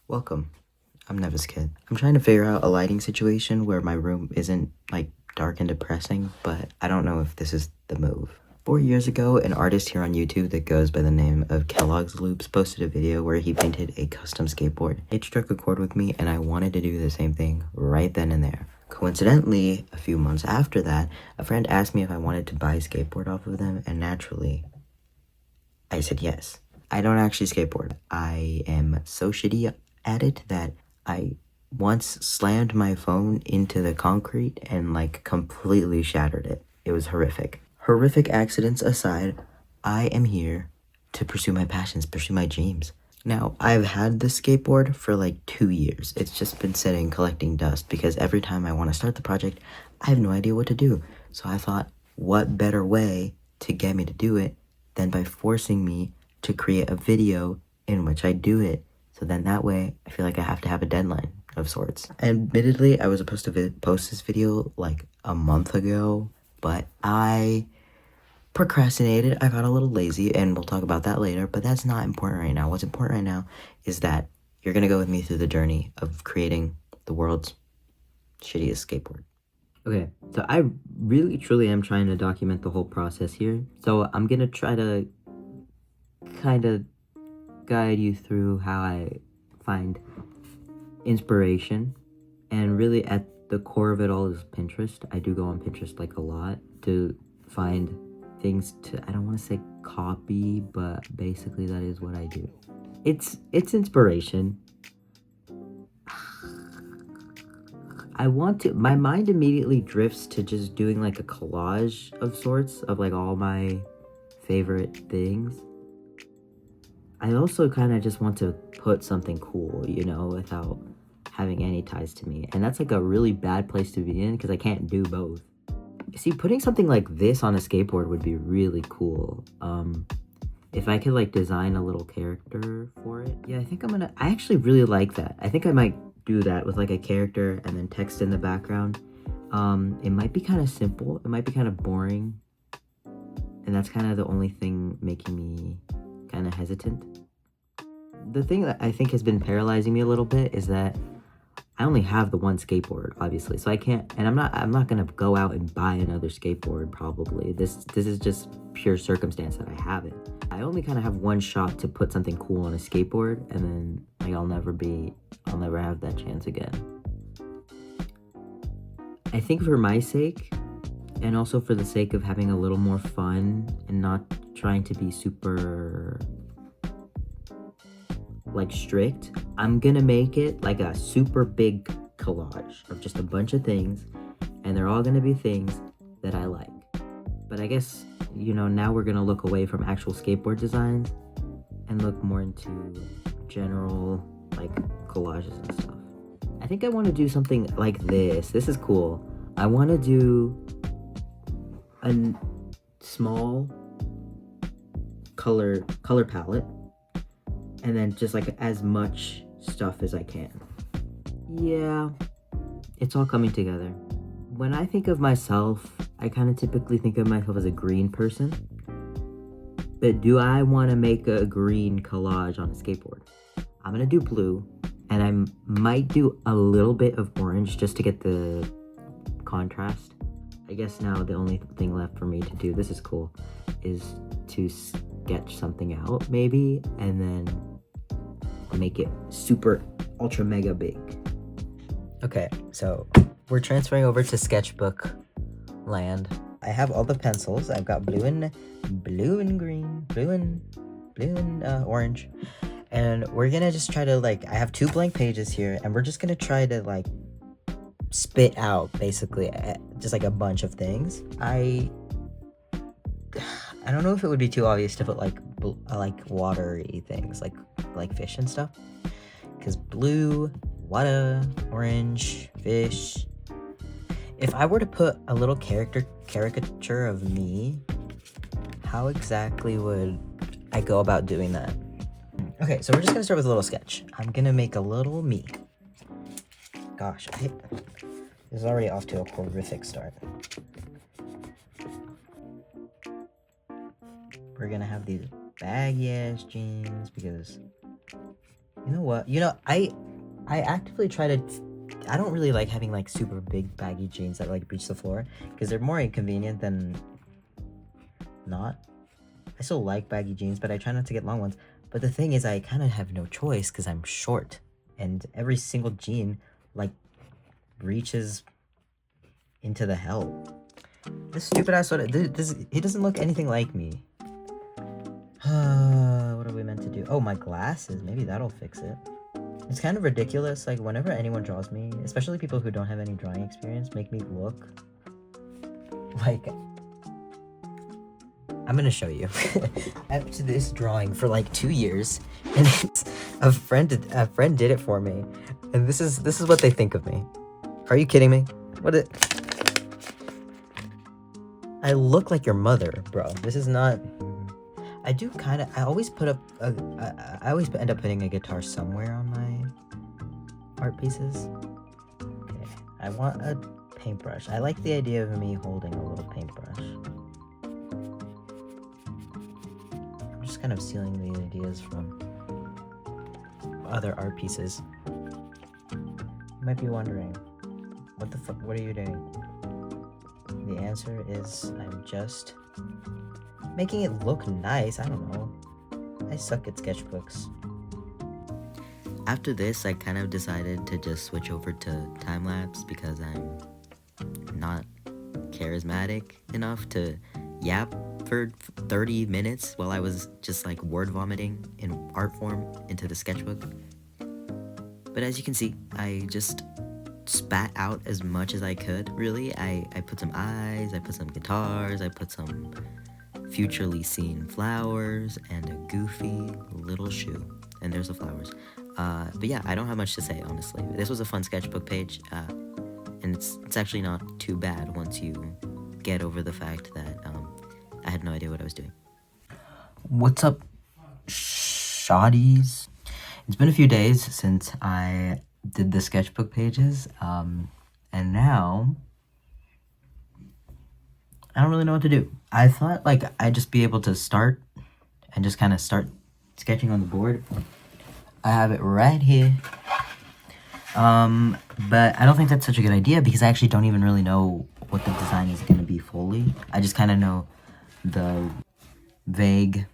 Welcome. I'm Neviskit. I'm trying to figure out a lighting situation where my room isn't like dark and depressing, but I don't know if this is the move. 4 years ago, an artist here on YouTube that goes by the name of Kellogg's Loops posted a video where he painted a custom skateboard. It struck a chord with me and I wanted to do the same thing right then and there. Coincidentally, a few months after that, a friend asked me if I wanted to buy a skateboard off of them, and naturally, I said yes. I don't actually skateboard. I am so shitty at it that I once slammed my phone into the concrete and like completely shattered it. It was horrific. Horrific accidents aside, I am here to pursue my passions, pursue my dreams. Now, I've had this skateboard for like 2 years. It's just been sitting collecting dust because every time I want to start the project, I have no idea what to do. So I thought, what better way to get me to do it than by forcing me to create a video in which I do it. So then that way, I feel like I have to have a deadline of sorts. Admittedly, I was supposed to post this video like a month ago, but I procrastinated. I got a little lazy, and we'll talk about that later, but that's not important right now. What's important right now is that you're gonna go with me through the journey of creating the world's shittiest skateboard. Okay, so I really truly am trying to document the whole process here. So I'm gonna try to kind of guide you through how I find inspiration, and really at the core of it all is Pinterest. I do go on Pinterest like a lot to find things to, I don't want to say copy, but basically that is what I do. It's inspiration. My mind immediately drifts to just doing like a collage of sorts of like all my favorite things. I also kind of just want to put something cool, you know, without having any ties to me. And that's like a really bad place to be in because I can't do both. See, putting something like this on a skateboard would be really cool. If I could like design a little character for it. Yeah, I actually really like that. I think I might do that with like a character and then text in the background. It might be kind of simple. It might be kind of boring. And that's kind of the only thing making me kind of hesitant. The thing that I think has been paralyzing me a little bit is that I only have the one skateboard, obviously, so I can't, and I'm not gonna go out and buy another skateboard probably. This is just pure circumstance that I have it. I only kind of have one shot to put something cool on a skateboard, and then like I'll never have that chance again. I think for my sake, and also for the sake of having a little more fun and not trying to be super like strict, I'm gonna make it like a super big collage of just a bunch of things, and they're all gonna be things that I like. But I guess, you know, now we're gonna look away from actual skateboard designs and look more into general like collages and stuff. I think I want to do something like this. This is cool. I want to do a small color palette, and then just like as much stuff as I can. Yeah, it's all coming together. When I think of myself, I kind of typically think of myself as a green person. But do I want to make a green collage on a skateboard? I'm gonna do blue, and I might do a little bit of orange just to get the contrast. I guess now the only thing left for me to do, this is cool, is to sketch something out maybe, and then make it super ultra mega big. Okay, so we're transferring over to sketchbook land. I have all the pencils. I've got blue and green, blue and orange, and we're gonna just try to like, I have 2 blank pages here, and we're just gonna try to like spit out basically just like a bunch of things. I don't know if it would be too obvious to put like watery things like fish and stuff, because blue, water, orange, fish. If I were to put a little caricature of me, how exactly would I go about doing that? Okay, so we're just gonna start with a little sketch. I'm gonna make a little me. Gosh, this is already off to a horrific start. We're gonna have these baggy ass jeans because You know what? I actively try to. I don't really like having like super big baggy jeans that like reach the floor because they're more inconvenient than not. I still like baggy jeans, but I try not to get long ones. But the thing is, I kind of have no choice because I'm short, and every single jean like reaches into the hell. This stupid ass sweater. He doesn't look anything like me. What are we meant to do? Oh, my glasses. Maybe that'll fix it. It's kind of ridiculous, like, whenever anyone draws me, especially people who don't have any drawing experience, make me look like... I'm gonna show you. After this drawing for, like, 2 years, and a friend did it for me, and this is what they think of me. Are you kidding me? I look like your mother, bro. This is not... I always put up, I always end up putting a guitar somewhere on my art pieces. Okay, I want a paintbrush. I like the idea of me holding a little paintbrush. I'm just kind of stealing the ideas from other art pieces. You might be wondering, what the fuck, what are you doing? The answer is, I'm just making it look nice. I don't know. I suck at sketchbooks. After this, I kind of decided to just switch over to time-lapse because I'm not charismatic enough to yap for 30 minutes while I was just like word vomiting in art form into the sketchbook. But as you can see, I just spat out as much as I could, really. I put some eyes, I put some guitars, I put some futurely seen flowers and a goofy little shoe, and there's the flowers. But yeah, I don't have much to say, honestly. This was a fun sketchbook page, and it's actually not too bad once you get over the fact that I had no idea what I was doing. What's up, shawties? It's been a few days since I did the sketchbook pages, and now I don't really know what to do. I thought like I'd just be able to start and just kind of start sketching on the board. I have it right here. But I don't think that's such a good idea because I actually don't even really know what the design is going to be fully. I just kind of know the vague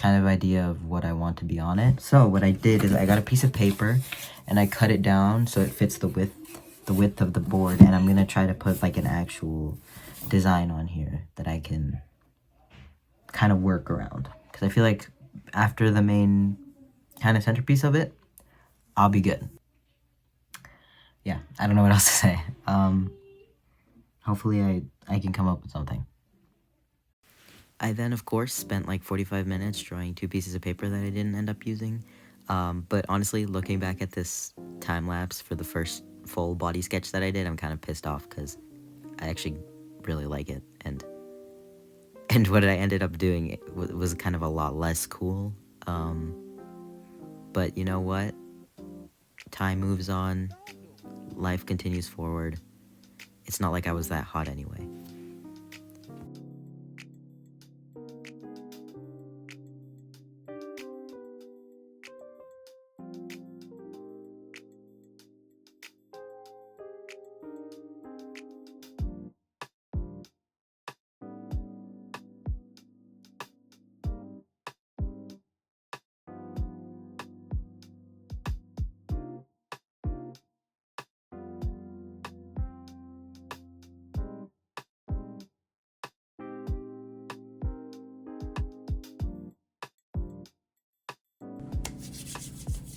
kind of idea of what I want to be on it. So what I did is I got a piece of paper and I cut it down so it fits the width of the board, and I'm going to try to put like an actual design on here that I can kind of work around, because I feel like after the main kind of centerpiece of it, I'll be good. Yeah, I don't know what else to say. Hopefully I can come up with something. I then, of course, spent like 45 minutes drawing 2 pieces of paper that I didn't end up using. But honestly, looking back at this time-lapse for the first full body sketch that I did, I'm kind of pissed off because I actually really like it. And what I ended up doing was kind of a lot less cool. But you know what? Time moves on. Life continues forward. It's not like I was that hot anyway.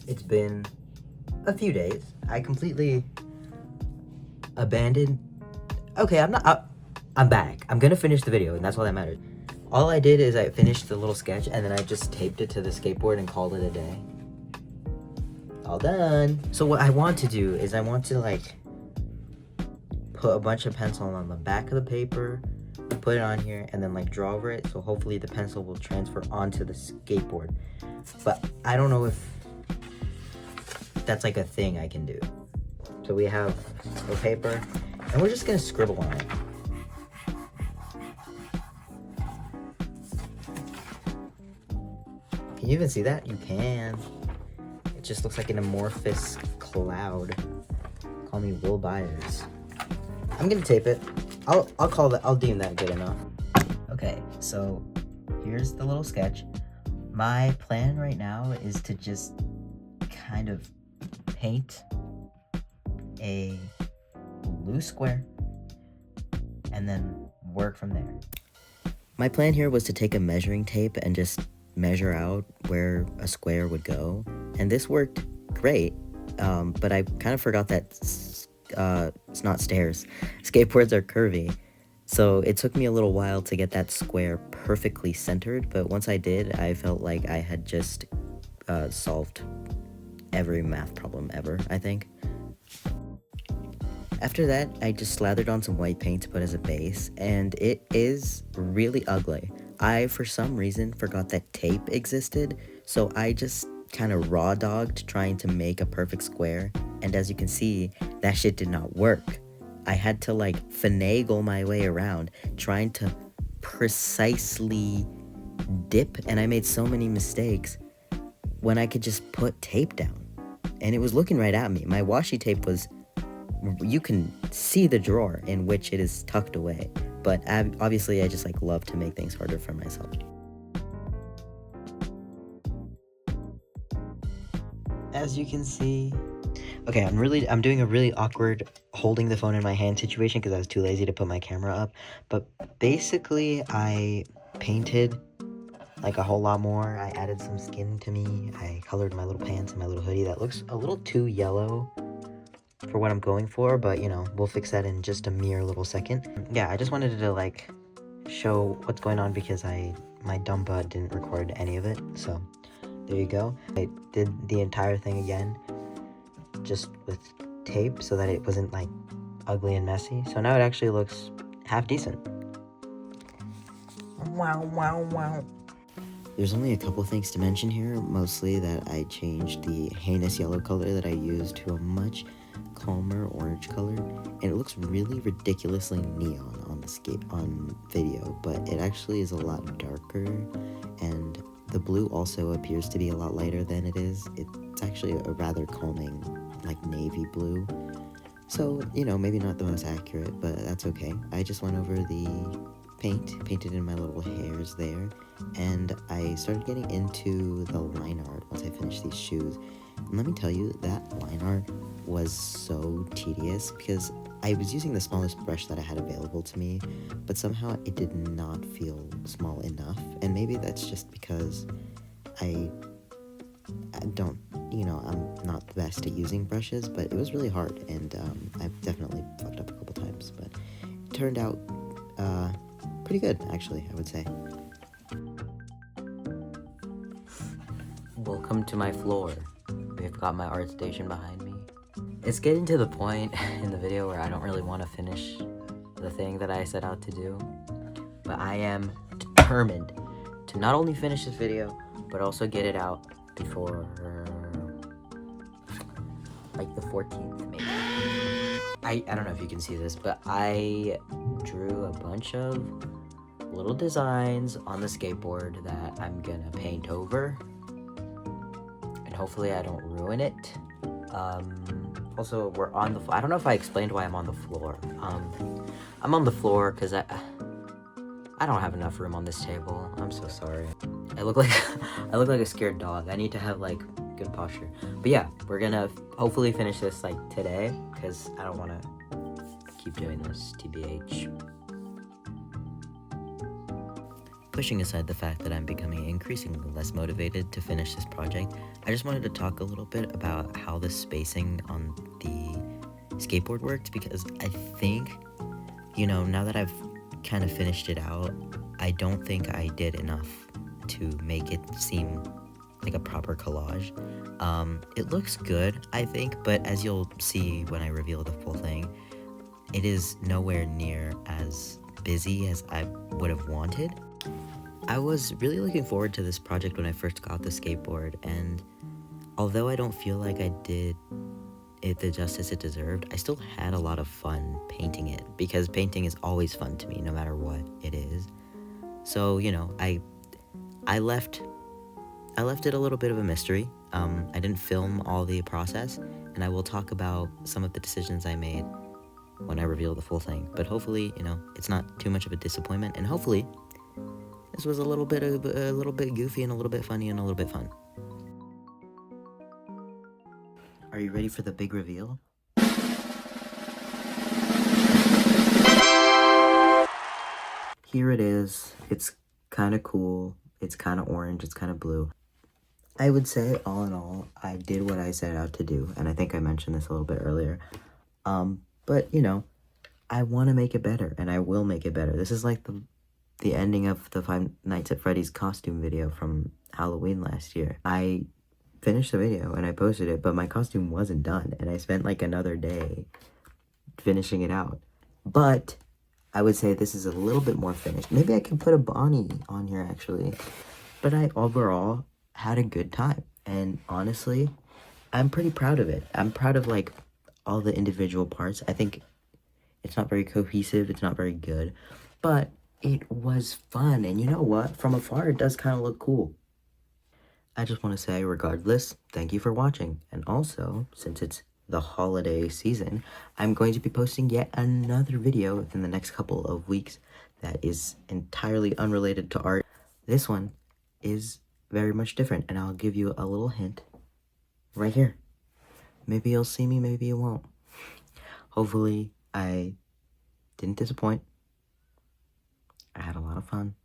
It's been a few days. I completely abandoned. Okay, I'm back. I'm gonna finish the video, and that's all that matters. All I did is I finished the little sketch, and then I just taped it to the skateboard and called it a day. All done. So what I want to do is I want to like put a bunch of pencil on the back of the paper, put it on here, and then like draw over it, so hopefully the pencil will transfer onto the skateboard. But I don't know if that's like a thing I can do. So we have the paper, and we're just gonna scribble on it. Can you even see that? You can. It's just looks like an amorphous cloud. Call me Will Byers. I'm gonna tape it. I'll deem that good enough. Okay, so here's the little sketch. My plan right now is to just kind of paint a loose square and then work from there. My plan here was to take a measuring tape and just measure out where a square would go, and this worked great, but I kind of forgot that it's not stairs. Skateboards are curvy, so it took me a little while to get that square perfectly centered, but once I did, I felt like I had just solved every math problem ever, I think. After that, I just slathered on some white paint to put as a base, and it is really ugly. I, for some reason, forgot that tape existed, so I just kind of raw dogged trying to make a perfect square, and as you can see, that shit did not work. I had to like finagle my way around, trying to precisely dip, and I made so many mistakes when I could just put tape down. And it was looking right at me. My washi tape was, you can see the drawer in which it is tucked away, but obviously I just like love to make things harder for myself. As you can see, okay, I'm doing a really awkward holding the phone in my hand situation because I was too lazy to put my camera up, but basically I painted like a whole lot more. I added some skin to me. I colored my little pants and my little hoodie. That looks a little too yellow for what I'm going for, but you know, we'll fix that in just a mere little second. Yeah, I just wanted to like show what's going on because my dumb butt didn't record any of it, so there you go. I did the entire thing again, just with tape so that it wasn't like ugly and messy. So now it actually looks half decent. Wow, wow, wow. There's only a couple things to mention here, mostly that I changed the heinous yellow color that I used to a much calmer orange color, and it looks really ridiculously neon on video, but it actually is a lot darker, and the blue also appears to be a lot lighter than it is. It's actually a rather calming, like navy blue. So, you know, maybe not the most accurate, but that's okay. I just went over the painted in my little hairs there, and I started getting into the line art once I finished these shoes. And let me tell you, that line art was so tedious because I was using the smallest brush that I had available to me, but somehow it did not feel small enough, and maybe that's just because I don't, you know, I'm not the best at using brushes, but it was really hard, and I've definitely fucked up a couple times, but it turned out pretty good, actually, I would say. Welcome to my floor. We've got my art station behind me. It's getting to the point in the video where I don't really want to finish the thing that I set out to do, but I am determined to not only finish this video, but also get it out before like the 14th maybe. I don't know if you can see this, but I drew a bunch of little designs on the skateboard that I'm gonna paint over, and hopefully I don't ruin it. Also, we're on the I don't know if I explained why I'm on the floor. I'm on the floor because I don't have enough room on this table. I'm so sorry. I look like a scared dog. I need to have like good posture. But yeah, we're gonna hopefully finish this like today because I don't want to keep doing this, TBH. Pushing aside the fact that I'm becoming increasingly less motivated to finish this project, I just wanted to talk a little bit about how the spacing on the skateboard worked, because I think, you know, now that I've kind of finished it out, I don't think I did enough to make it seem like a proper collage. It looks good, I think, but as you'll see when I reveal the full thing, it is nowhere near as busy as I would have wanted. I was really looking forward to this project when I first got the skateboard, and although I don't feel like I did it the justice it deserved, I still had a lot of fun painting it, because painting is always fun to me, no matter what it is. So, you know, I left I left it a little bit of a mystery. I didn't film all the process, and I will talk about some of the decisions I made when I reveal the full thing. But hopefully, it's not too much of a disappointment, and hopefully this was a little bit goofy and a little bit funny and a little bit fun. Are you ready for the big reveal? Here it is. It's kind of cool. It's kind of orange. It's kind of blue. I would say, all in all, I did what I set out to do, and I think I mentioned this a little bit earlier. But, I want to make it better, and I will make it better. This is like the ending of the Five Nights at Freddy's costume video from Halloween last year. I finished the video, and I posted it, but my costume wasn't done, and I spent like another day finishing it out. But I would say this is a little bit more finished. Maybe I could put a Bonnie on here, actually. But I overall had a good time. And honestly, I'm pretty proud of it. I'm proud of, like, all the individual parts. I think it's not very cohesive. It's not very good. But it was fun. And you know what? From afar, it does kind of look cool. I just want to say, regardless, thank you for watching. And also, since it's the holiday season, I'm going to be posting yet another video in the next couple of weeks that is entirely unrelated to art. This one is very much different, and I'll give you a little hint right here. Maybe you'll see me, maybe you won't. Hopefully, I didn't disappoint. I had a lot of fun.